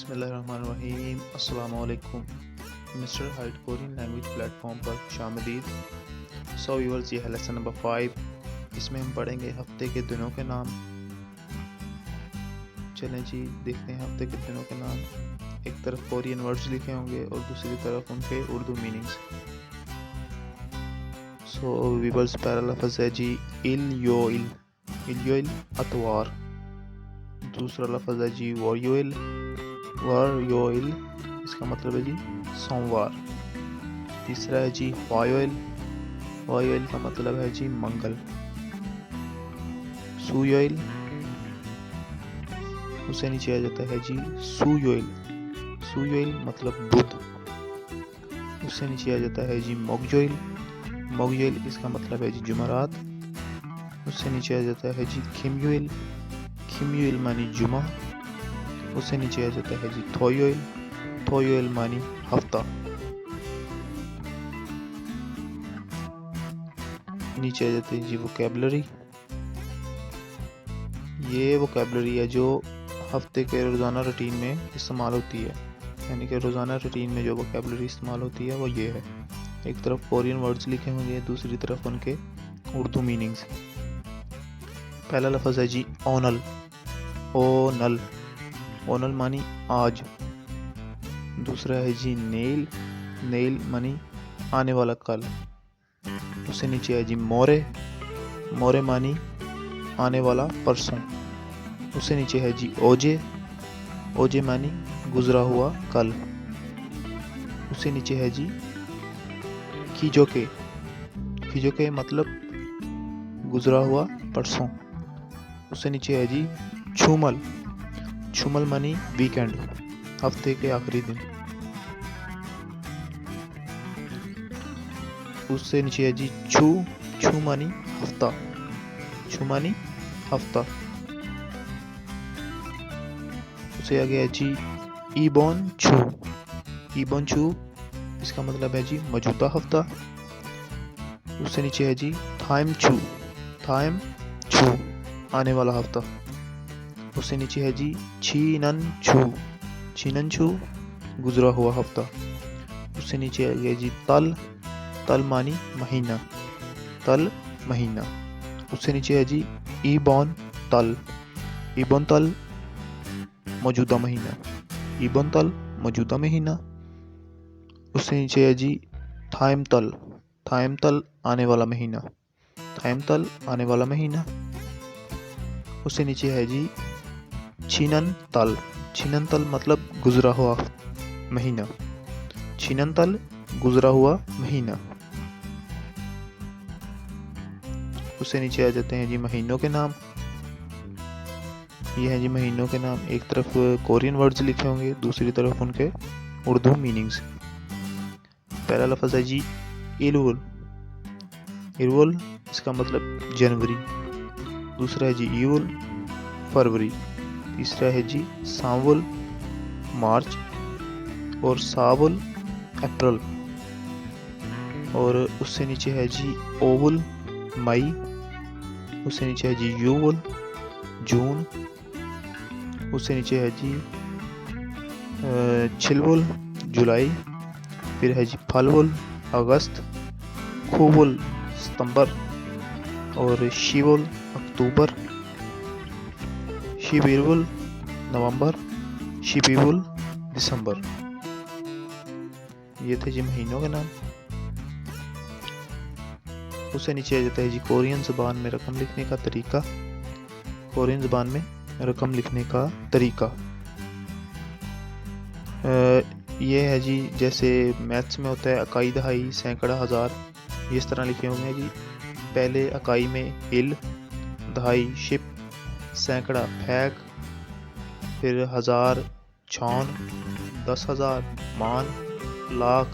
बिस्मिल्लाहिर्रहमानिर्रहीम। अस्सलाम वालेकुम। Mister height Korean language platform पर खुशामदीद। सो व्यूअर्स, ये है लेसन नंबर 5। इसमें हम पढ़ेंगे हफ्ते के दिनों के नाम। चलें जी, देखते हैं हफ्ते के दिनों के नाम। एक तरफ कोरियन वर्ड्स लिखे होंगे और दूसरी तरफ उनके उर्दू मीनिंग्स। सो व्यूअर्स, पहला लफ्ज़ है जी इल योइल अतवार। दूसरा लफ्ज़ है जी वारयोइल, इसका मतलब है जी सोमवार। तीसरा है जी वायोइल का मतलब है जी मंगल। सुयोइल, उसे नीचे आ जाता है जी सुयोइल मतलब बुध। उससे नीचे आ जाता है जी मोगयोइल, इसका मतलब है जी जुमरात। उससे नीचे आ जाता है जी खिमयोइल मानी जुमा। उससे नीचे आ जाता है जी थोयोइल मानी हफ्ता। नीचे आ जाती है जी वोकैबलरी। ये वोकैबलरी है जो हफ्ते के रोज़ाना रूटीन में इस्तेमाल होती है, यानी कि रोज़ाना रूटीन में जो वोकैबलरी इस्तेमाल होती है वो ये है। एक तरफ कोरियन वर्ड्स लिखे होंगे, दूसरी तरफ उनके उर्दू मीनिंग्स। पहला लफ्ज़ है जी ओनल मानी आज। दूसरा है जी नेल मानी आने वाला कल। उससे नीचे है जी मोरे मानी आने वाला परसों। उससे नीचे है जी ओजे मानी गुजरा हुआ कल। उससे नीचे है जी खिजोके मतलब गुजरा हुआ परसों। उससे नीचे है जी छूमल मानी वीकेंड, हफ्ते के आखिरी दिन। उससे नीचे है जी छू मानी हफ्ता। उससे आगे है जी ईबोन छू, इसका मतलब है जी मौजूदा हफ्ता। उससे नीचे है जी थाइम छू आने वाला हफ्ता। उससे नीचे है जी छीनन छू गुजरा हुआ हफ्ता। उससे नीचे आ गया जी तल मानी महीना। उससे नीचे है जी ईबोन तल मौजूदा महीना। उससे नीचे है जी थाइम तल आने वाला महीना। उससे नीचे है जी छीनन तल मतलब गुजरा हुआ महीना। उससे नीचे आ जाते हैं जी महीनों के नाम। ये हैं जी महीनों के नाम। एक तरफ कोरियन वर्ड्स लिखे होंगे, दूसरी तरफ उनके उर्दू मीनिंग्स। पहला लफ्ज़ है जी इरवुल, इसका मतलब जनवरी। दूसरा है जी यूल, फरवरी। तीसरा है जी सांवुल, मार्च। और सावुल, अप्रैल। और उससे नीचे है जी ओवुल, मई। उससे नीचे है जी यूवुल, जून। उससे नीचे है जी छिलवुल, जुलाई। फिर है जी फलवुल, अगस्त। खूवुल, सितंबर। और शिवुल, अक्टूबर। शिबिरवुल, नवंबर। शिबिवुल, दिसंबर। ये थे जी महीनों के नाम। उससे नीचे आ जाता है जी कोरियन ज़बान में रकम लिखने का तरीका। ये है जी, जैसे मैथ्स में होता है अकाई, दहाई, सैकड़ा, हज़ार, इस तरह लिखे होंगे जी। पहले अकाई में इल, दहाई शिप, सैकड़ा फैक, फिर हज़ार छौन, 10,000 मान, लाख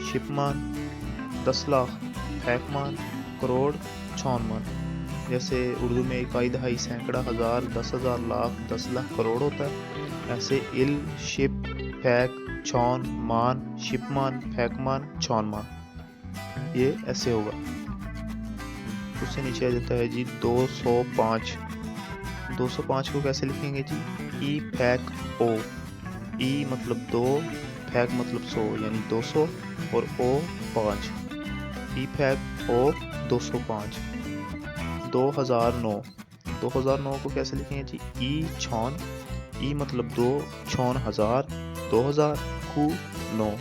शिपमान, 10 लाख फैकमान, करोड़ छौनमान। जैसे उर्दू में इकाई, दहाई, सैकड़ा, हज़ार, 10,000, लाख, 10 लाख, करोड़ होता है। ऐसे इल, शिप, फैक, छौन, मान, शिपमान, फैकमान, छौनमान, ये ऐसे होगा। उससे नीचे आ जाता है जी 205। 205 को कैसे लिखेंगे जी? ई फैक ओ। ई मतलब 2, फैक मतलब 100 यानी 200 और ओ 5। ई फैक ओ 205। 2009। 2009 को कैसे लिखेंगे जी? ई छान, ई मतलब 2, छान 1000, 2000 खू 9।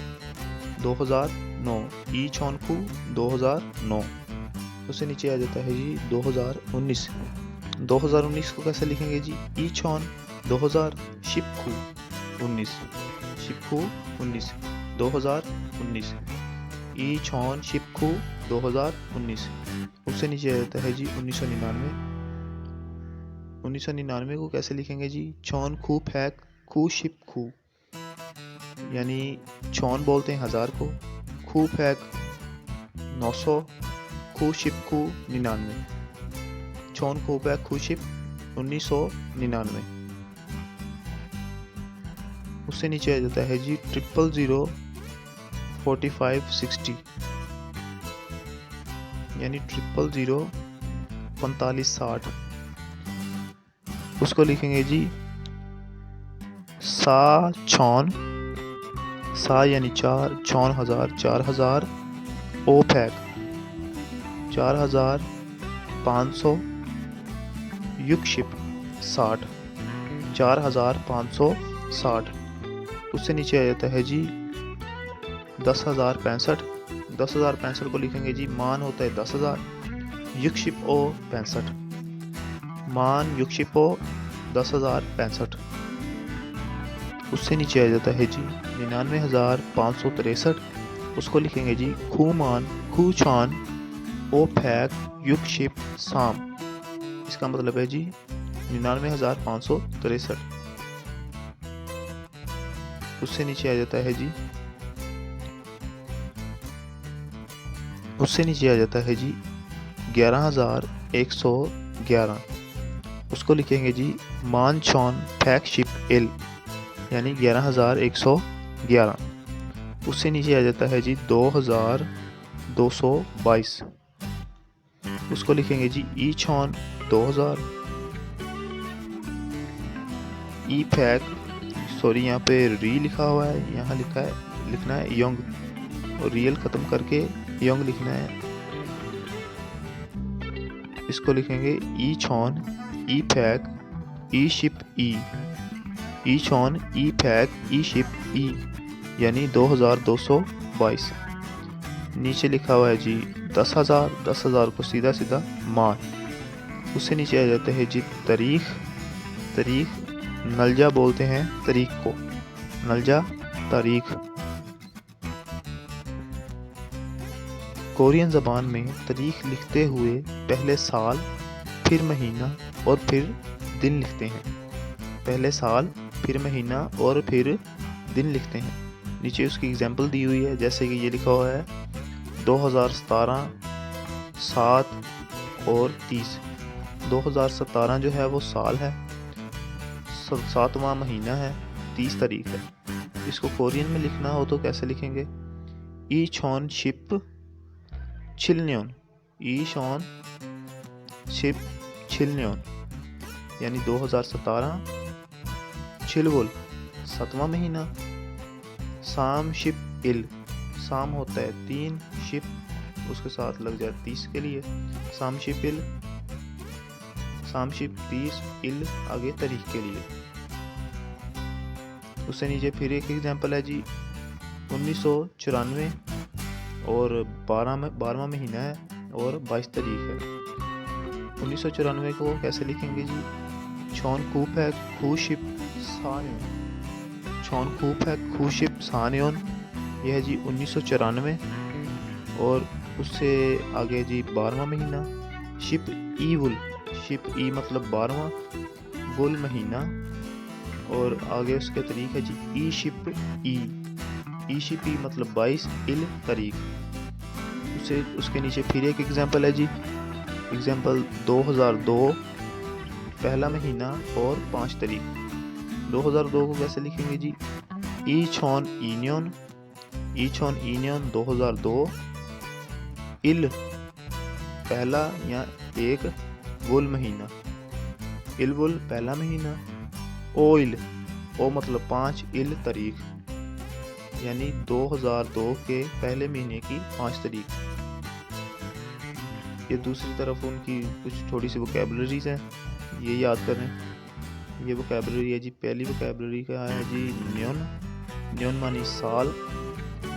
2009 ई छान खू 2009। उससे नीचे आ जाता है जी 2019। 2019 को कैसे लिखेंगे जी? ई छान 2000 शिप खू 19। शिप खू 19। 2019 ई छान शिप खू 2019। उससे नीचे आ जाता है जी 1999। 1999 को कैसे लिखेंगे जी? छान खू फैक खू शिप खू, यानी छान बोलते हैं 1000 को, खू फैक 900, खू शिप खू 99। छान खू फैक खू शिप 1999। उससे नीचे आ जाता है जी 000 4560, यानी 000 4560। उसको लिखेंगे जी सा छान, सा यानी 4, छान 1000, 4000, ओ फैक 4500, युग शिप 60, 4560। उससे नीचे आ जाता है जी 10,065। 10,065 को लिखेंगे जी मान होता है 10,000, युग शिप ओ 65, मान युग शिप ओ 10,065। उससे नीचे आ जाता है जी 99,563। उसको लिखेंगे जी खू मान खू छान ओ फैक युग शिप साम। इसका मतलब है जी 99,563। उससे नीचे आ जाता है जी 11,111। उसको लिखेंगे जी मान छान फैक शिप एल, यानी 11,111। उससे नीचे आ जाता है जी 2,222। उसको लिखेंगे जी ई छान 2000, ई फैक, सॉरी यहाँ पे री लिखा हुआ है, यहाँ लिखना है यंग, और रियल खत्म करके यंग लिखना है। इसको लिखेंगे ई छान ई फैक ई शिप ई छान ई फैक ई शिप ई, यानी 2,222। नीचे लिखा हुआ है जी 10,000। 10,000 को सीधा सीधा मान। उससे नीचे आ जाते हैं जी तारीख। तारीख नलजा बोलते हैं तारीख को, नलजा तारीख। कोरियन ज़बान में तारीख लिखते हुए पहले साल, फिर महीना और फिर दिन लिखते हैं। पहले साल, फिर महीना और फिर दिन लिखते हैं। नीचे उसकी एग्जाम्पल दी हुई है, जैसे कि ये लिखा हुआ है 2017 7 और 30। 2017 जो है वो साल है, 7वां महीना है, 30 तारीख है। इसको कोरियन में लिखना हो तो कैसे लिखेंगे? ई छॉन शिप छिलन्योन, ई छॉन शिप छिलन्योन, यानी 2017 छिलवुल 7वां महीना। साम शिप इल, साम होता है 3, शिप उसके साथ लग जाए 30 के लिए, साम शिप इल, साम शिप 30, इल आगे तारीख के लिए। उससे नीचे फिर एक एग्जांपल है जी 1994 और 12वां महीना है और 22 तारीख है। 1994 को कैसे लिखेंगे जी? छॉन कूप है खूशिप सान्योन, छॉन कूप है खूशिप सान्योन, यह है जी 1994। और उससे आगे जी 12वां महीना शिप ई वुल, शिप ई मतलब 12वां, वुल महीना, और आगे उसके तारीख है जी ई शिप ई, ई शिप ई मतलब 22, इल तारीख। उसके नीचे फिर एक एग्जांपल है जी, एग्जांपल 2002 पहला महीना और 5 तारीख। 2002 को कैसे लिखेंगे जी? ई छॉन ईन्योन, ई छॉन ईन्योन 2002, इल पहला या एक, वुल महीना, इल वुल पहला महीना, ओइल ओ मतलब 5 इल तारीख, यानी 2002 के पहले महीने की 5 तारीख। ये दूसरी तरफ उनकी कुछ थोड़ी सी वोकैबलरीज हैं, ये याद करें। ये वोकैबलरी है जी, पहली वोकैबलरी का है जी न्योन, न्योन मानी साल।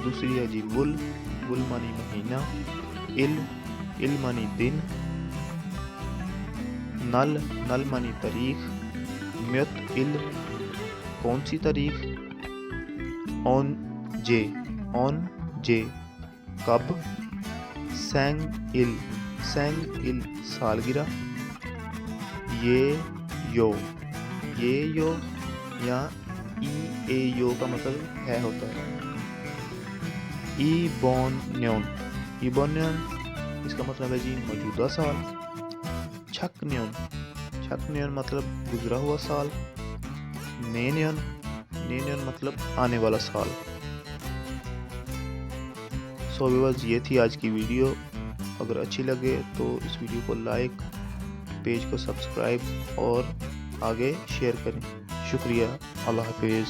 दूसरी है जी वुल, वुल मानी महीना। इल, इल मानी दिन। नल, नल मानी तारीख। म्युत इल, कौन सी तारीख। ऑन जे, ऑन जे, कब। सैंग इल, सैंग इल सालगिरह। ये यो या ए यो का मतलब है होता है। ई बॉन न्योन, ई बॉन न्योन इसका मतलब है जी मौजूदा साल। छक न्योन, छक न्योन मतलब गुजरा हुआ साल। ने न्योन, ने न्योन मतलब आने वाला साल। सो व्यूअर्स, ये थी आज की वीडियो। अगर अच्छी लगे तो इस वीडियो को लाइक, पेज को सब्सक्राइब और आगे शेयर करें। शुक्रिया। अल्लाह हाफिज़।